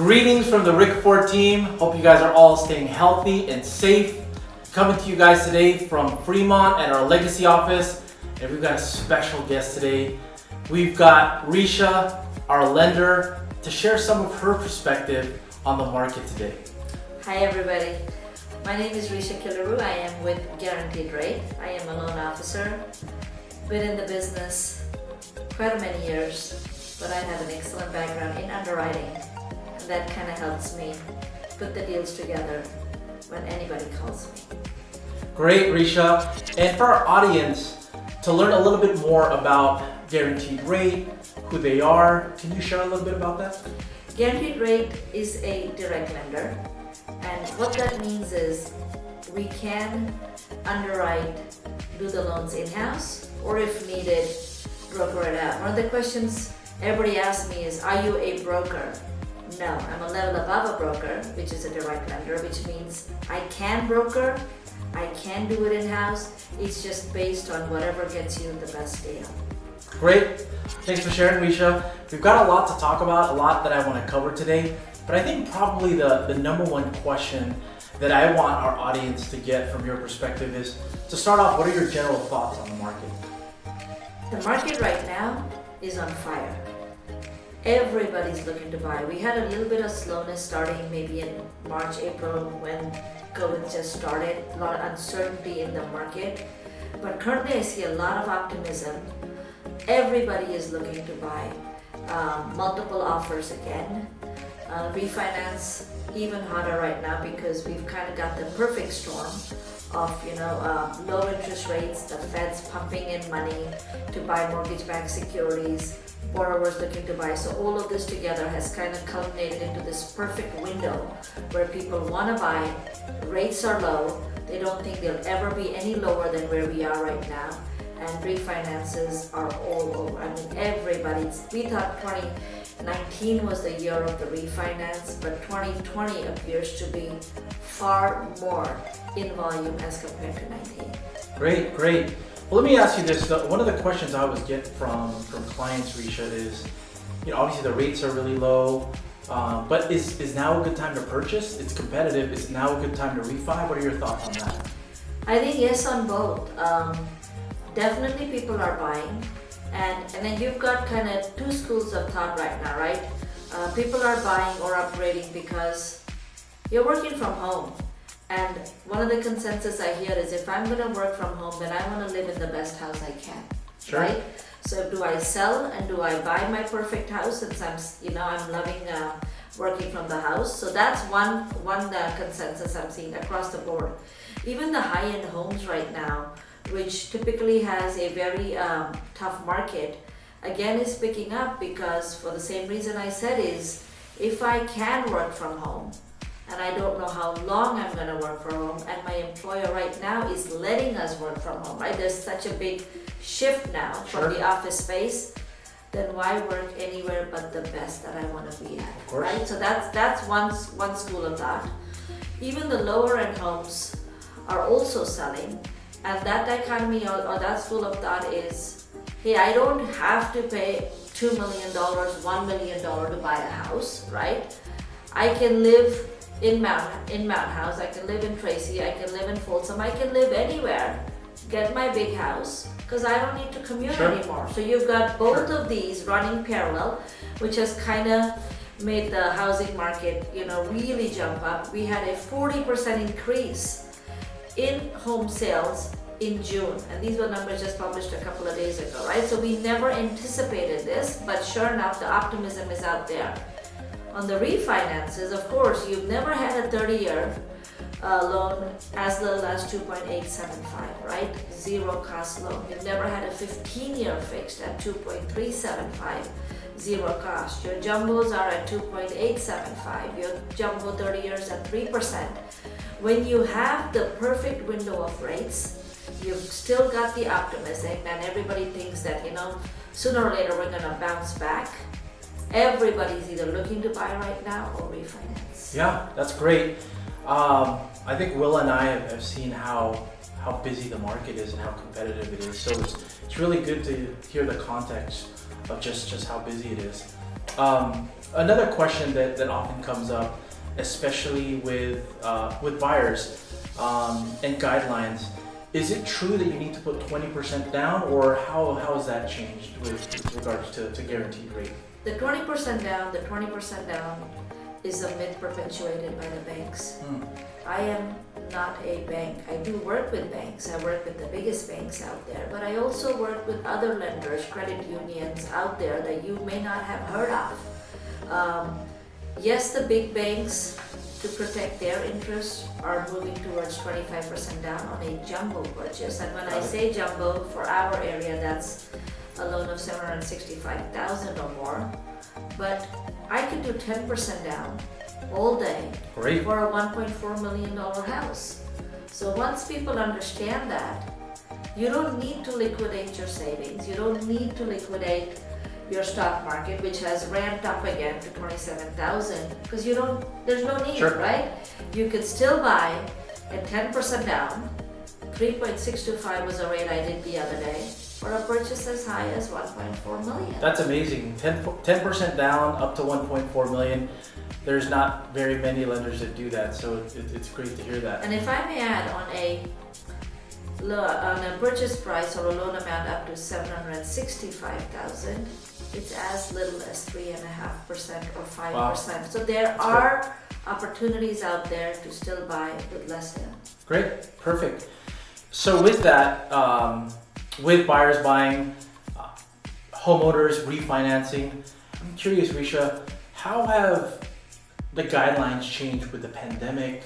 Greetings from the Ricafort team. Hope you guys are all staying healthy and safe. Coming to you guys today from Fremont at our legacy office, and we've got a special guest today. We've got Risha, our lender, to share some of her perspective on the market today. Hi everybody. My name is Risha 𝐷𝐢𝐬𝐿. I am with Guaranteed Rate. I am a loan officer. Been in the business quite many years, but I have an excellent background in underwriting. And that kind of helps me put the deals together when anybody calls me. Great, Risha. And for our audience, to learn a little bit more about Guaranteed Rate, who they are, can you share a little bit about that? Guaranteed Rate is a direct lender. And what that means is we can underwrite, do the loans in-house, or if needed, broker it out. One of the questions everybody asks me is, are you a broker? No, I'm a level above a broker, which is a direct lender, which means I can broker, I can do it in-house. It's just based on whatever gets you the best deal. Great. Thanks for sharing, Risha. We've got a lot to talk about, a lot that I want to cover today. But I think probably the number one question that I want our audience to get from your perspective is, to start off, what are your general thoughts on the market? The market right now is on fire. Everybody's looking to buy. We had a little bit of slowness starting maybe in March, April when COVID just started, a lot of uncertainty in the market. But currently I see a lot of optimism. Everybody is looking to buy. Multiple offers again. Refinance even hotter right now because we've kind of got the perfect storm of low interest rates, the Fed's pumping in money to buy mortgage-backed securities, borrowers looking to buy. So all of this together has kind of culminated into this perfect window where people want to buy, rates are low, they don't think they'll ever be any lower than where we are right now, and refinances are all over. I mean, we thought 2019 was the year of the refinance, but 2020 appears to be far more in volume as compared to 19. Great, great. Well, let me ask you this. One of the questions I always get from clients, Risha, is, obviously the rates are really low, but is now a good time to purchase? It's competitive. Is now a good time to refi? What are your thoughts on that? I think yes on both. Definitely people are buying. And then you've got kind of two schools of thought right now, right? People are buying or upgrading because you're working from home. And one of the consensus I hear is, if I'm going to work from home, then I want to live in the best house I can, sure. Right? So do I sell and do I buy my perfect house since I'm loving working from the house? So that's one consensus I'm seeing across the board. Even the high-end homes right now, which typically has a very tough market, again is picking up because for the same reason I said is, if I can work from home, and I don't know how long I'm going to work from home, and my employer right now is letting us work from home, right? There's such a big shift now from the office space, then why work anywhere but the best that I want to be at, right? So that's one school of thought. Even the lower end homes are also selling. And that dichotomy or that school of thought is, hey, I don't have to pay $2 million, $1 million to buy a house, right? I can live in Mount House, I can live in Tracy, I can live in Folsom, I can live anywhere, get my big house, because I don't need to commute anymore. So you've got both of these running parallel, which has kind of made the housing market, really jump up. We had a 40% increase in home sales in June, and these were numbers just published a couple of days ago, right? So we never anticipated this, but sure enough, the optimism is out there. On the refinances, of course, you've never had a 30-year loan as little as 2.875, right? Zero cost loan. You've never had a 15-year fixed at 2.375, zero cost. Your jumbos are at 2.875, your jumbo 30 years at 3%. When you have the perfect window of rates, you've still got the optimism, and everybody thinks that, sooner or later we're going to bounce back. Everybody's either looking to buy right now or refinance. Yeah, that's great. I think Will and I have seen how busy the market is and how competitive it is. So it's really good to hear the context of just how busy it is. Another question that often comes up, especially with buyers and guidelines, is it true that you need to put 20% down, or how has that changed with regards to guaranteed rate? The 20% down is a myth perpetuated by the banks. I am not a bank. I do work with banks. I work with the biggest banks out there, but I also work with other lenders, credit unions out there that you may not have heard of. Yes, the big banks, to protect their interests, are moving towards 25% down on a jumbo purchase. And when I say jumbo, for our area, that's a loan of $765,000 or more. But I could do 10% down all day. Great. For a $1.4 million house. So once people understand that, you don't need to liquidate your savings. You don't need to liquidate your stock market, which has ramped up again to 27,000, because there's no need, Sure. right? You could still buy at 10% down. 3.625 was a rate I did the other day, for a purchase as high as 1.4 million. That's amazing. 10% down up to 1.4 million. There's not very many lenders that do that, so it's great to hear that. And if I may add, on a purchase price or a loan amount up to 765,000, it's as little as 3.5% or 5%. Wow. So there are opportunities out there to still buy with less than. Great, perfect. So with that, with buyers buying, homeowners refinancing, I'm curious, Risha, how have the guidelines changed with the pandemic,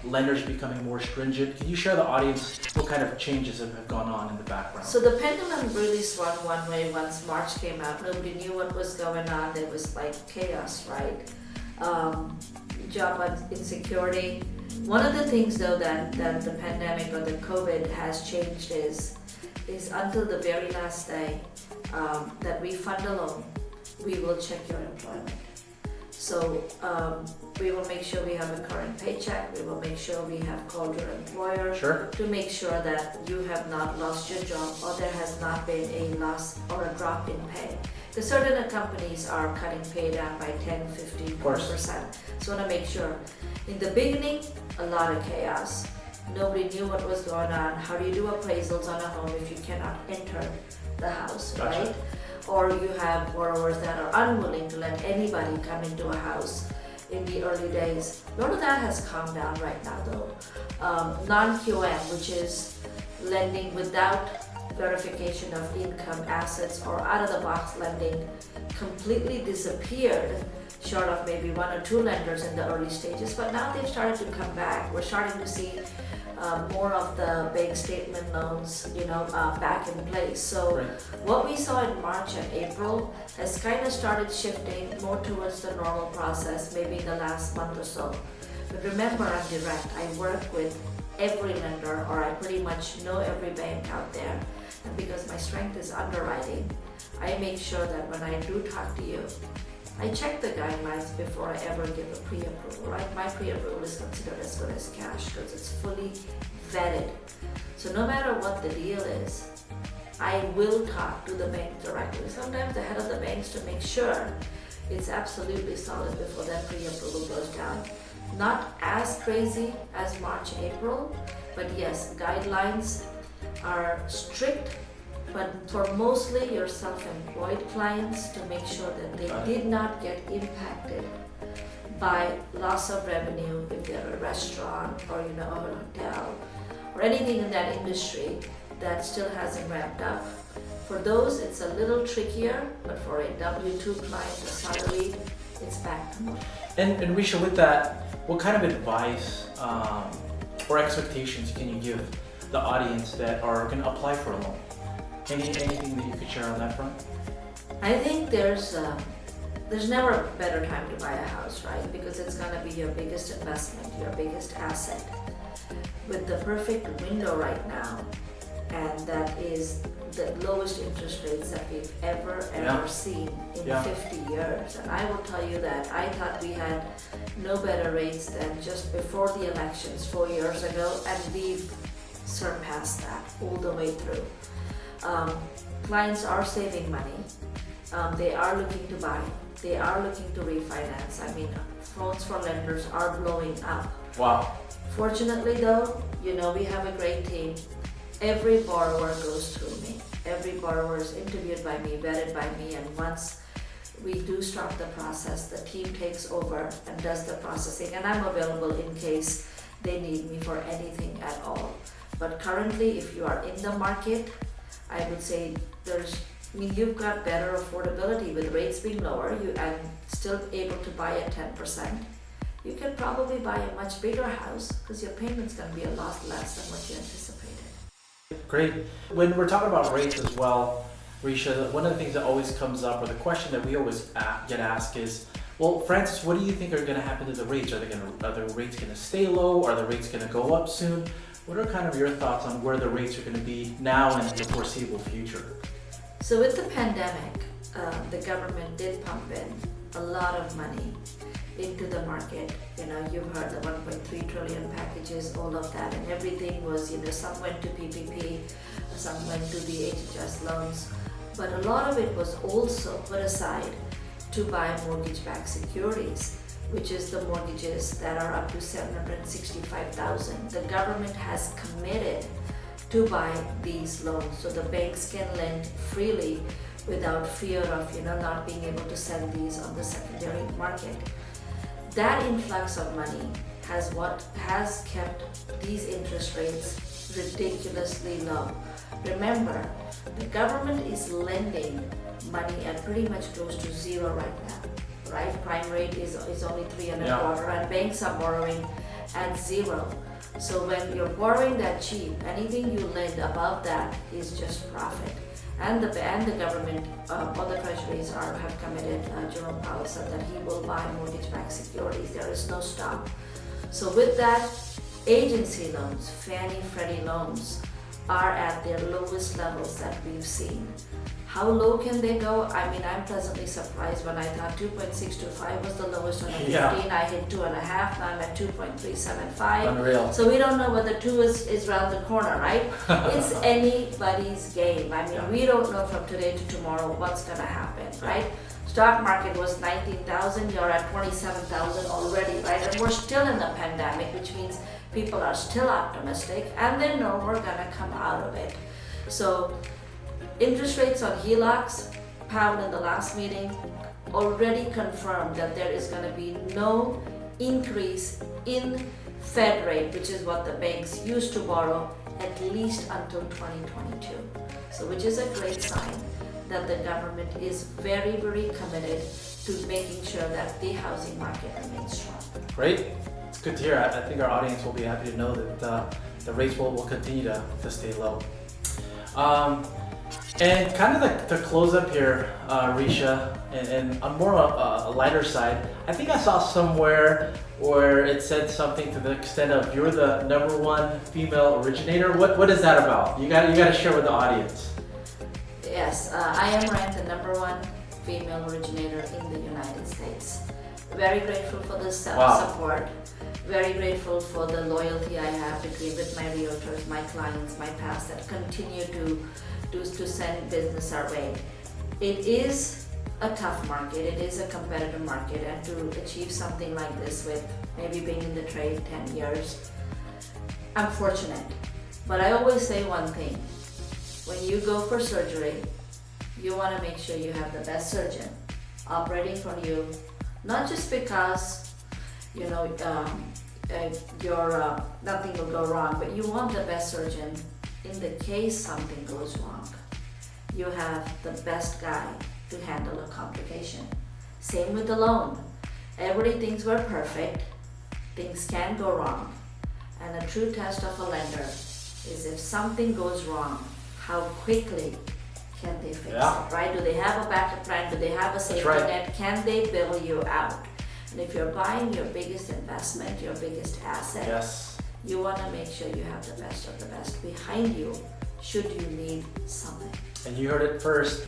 lenders becoming more stringent? Can you share the audience what kind of changes have gone on in the background? So the pendulum really swung one way once March came out. Nobody knew what was going on. There was like chaos, right? Job insecurity. One of the things though that the pandemic or the COVID has changed is until the very last day that we fund a loan, we will check your employment. So we will make sure we have a current paycheck. We will make sure we have called your employer. Sure. To make sure that you have not lost your job or there has not been a loss or a drop in pay. Because certain companies are cutting pay down by 10, 15, 20%. So I want to make sure. In the beginning, a lot of chaos. Nobody knew what was going on. How do you do appraisals on a home if you cannot enter the house, Gotcha. right? Or you have borrowers that are unwilling to let anybody come into a house in the early days. None of that has calmed down right now though. Non-QM, which is lending without verification of income, assets, or out-of-the-box lending, completely disappeared, short of maybe one or two lenders in the early stages, but now they've started to come back. We're starting to see more of the bank statement loans, back in place. So Right. what we saw in March and April has kind of started shifting more towards the normal process, maybe in the last month or so. But remember, I'm direct. I work with every lender, or I pretty much know every bank out there. And because my strength is underwriting, I make sure that when I do talk to you, I check the guidelines before I ever give a pre-approval, right? My pre-approval is considered as good as cash because it's fully vetted. So no matter what the deal is, I will talk to the bank directly, sometimes the head of the banks, to make sure it's absolutely solid before that pre-approval goes down. Not as crazy as March, April, but yes, guidelines are strict, but for mostly your self-employed clients, to make sure that they did not get impacted by loss of revenue if they're a restaurant or a hotel or anything in that industry that still hasn't ramped up. For those, it's a little trickier, but for a W-2 client, a salary, it's back to normal. And Risha, with that, what kind of advice or expectations can you give the audience that are going to apply for a loan? Anything that you could share on that front? I think there's never a better time to buy a house, right? Because it's going to be your biggest investment, your biggest asset. With the perfect window right now, and that is the lowest interest rates that we've ever seen in 50 years. And I will tell you that I thought we had no better rates than just before the elections 4 years ago, and we've surpassed that all the way through. Clients are saving money, They are looking to buy. They are looking to refinance. I mean, phones for lenders are blowing up. Wow. Fortunately though, we have a great team. Every borrower goes through me. Every borrower is interviewed by me, vetted by me, and once we do start the process, the team takes over and does the processing, and I'm available in case they need me for anything at all. But currently, if you are in the market, I would say you've got better affordability with rates being lower, and still able to buy at 10%. You can probably buy a much bigger house because your payment's going to be a lot less than what you anticipated. Great. When we're talking about rates as well, Risha, one of the things that always comes up, or the question that we always get asked is, well, Francis, what do you think are going to happen to the rates? Are the rates going to stay low? Are the rates going to go up soon? What are kind of your thoughts on where the rates are going to be now and in the foreseeable future? So with the pandemic, the government did pump in a lot of money into the market. You've heard the 1.3 trillion packages, all of that, and everything was, some went to PPP, some went to the HHS loans, but a lot of it was also put aside to buy mortgage-backed securities, which is the mortgages that are up to $765,000. The government has committed to buy these loans, so the banks can lend freely without fear of not being able to sell these on the secondary market. That influx of money has kept these interest rates ridiculously low. Remember, the government is lending money at pretty much close to zero right now, right? Prime rate is only 3.25%, and banks are borrowing at zero. So when you're borrowing that cheap, anything you lend above that is just profit. And the government, all the treasuries have committed. Jerome Powell said that he will buy mortgage-backed securities. There is no stop. So with that, agency loans, Fannie, Freddie loans, are at their lowest levels that we've seen. How low can they go? I mean, I'm pleasantly surprised when I thought 2.625 was the lowest on a 15. I hit 2.5, now I'm at 2.375. Unreal. So we don't know whether 2 is around the corner, right? It's anybody's game. I mean, we don't know from today to tomorrow what's gonna happen, right? Stock market was 19,000, you're at 27,000 already, right? And we're still in the pandemic, which means people are still optimistic and they know we're gonna come out of it. So interest rates on HELOCs, Powell in the last meeting already confirmed that there is going to be no increase in Fed rate, which is what the banks used to borrow, at least until 2022. So which is a great sign that the government is very, very committed to making sure that the housing market remains strong. Great. It's good to hear. I think our audience will be happy to know that the rates will continue to stay low. And kind of to close up here, Risha, and on more a lighter side, I think I saw somewhere where it said something to the extent of you're the #1 female originator. What is that about? You got to share with the audience. Yes, I am ranked the #1 female originator in the United States. Very grateful for the support. Very grateful for the loyalty I have with my realtors, my clients, my past that continue to send business our way. It is a tough market, it is a competitive market, and to achieve something like this with maybe being in the trade 10 years, I'm fortunate. But I always say one thing, when you go for surgery, you want to make sure you have the best surgeon operating for you, not just because nothing will go wrong, but you want the best surgeon in the case something goes wrong. You have the best guy to handle a complication. Same with the loan. Everybody thinks we're perfect. Things can go wrong. And a true test of a lender is if something goes wrong, how quickly can they fix it, right? Do they have a backup plan? Do they have a safety net? Can they bail you out? And if you're buying your biggest investment, your biggest asset, you want to make sure you have the best of the best behind you should you need something. And you heard it first.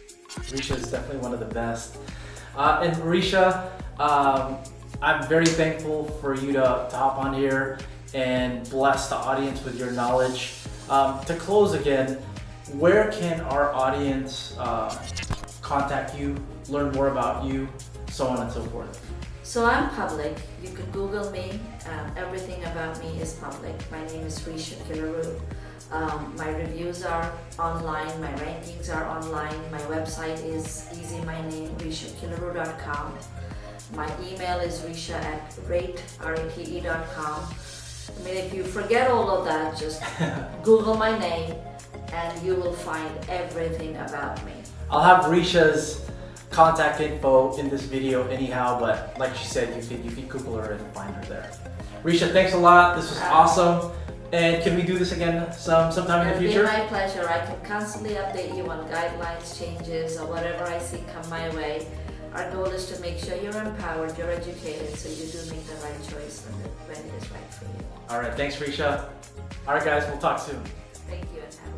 Risha is definitely one of the best. And Risha, I'm very thankful for you to hop on here and bless the audience with your knowledge. To close again, where can our audience contact you, learn more about you, so on and so forth? So I'm public. You can Google me. Everything about me is public. My name is 𝐕𝐸𝐸. My reviews are online. My rankings are online. My website is easy. My name 𝐕𝐸𝐸𝐸.com. My email is risha@rate.com. I mean, if you forget all of that, just Google my name and you will find everything about me. I'll have Risha's contact info in this video anyhow, but like she said, you can Google her and find her there. Risha, thanks a lot. This was awesome. And can we do this again sometime in the future? It'll be my pleasure. I can constantly update you on guidelines, changes, or whatever I see come my way. Our goal is to make sure you're empowered, you're educated, so you do make the right choice when it is right for you. All right, thanks Risha. All right guys, we'll talk soon. Thank you and have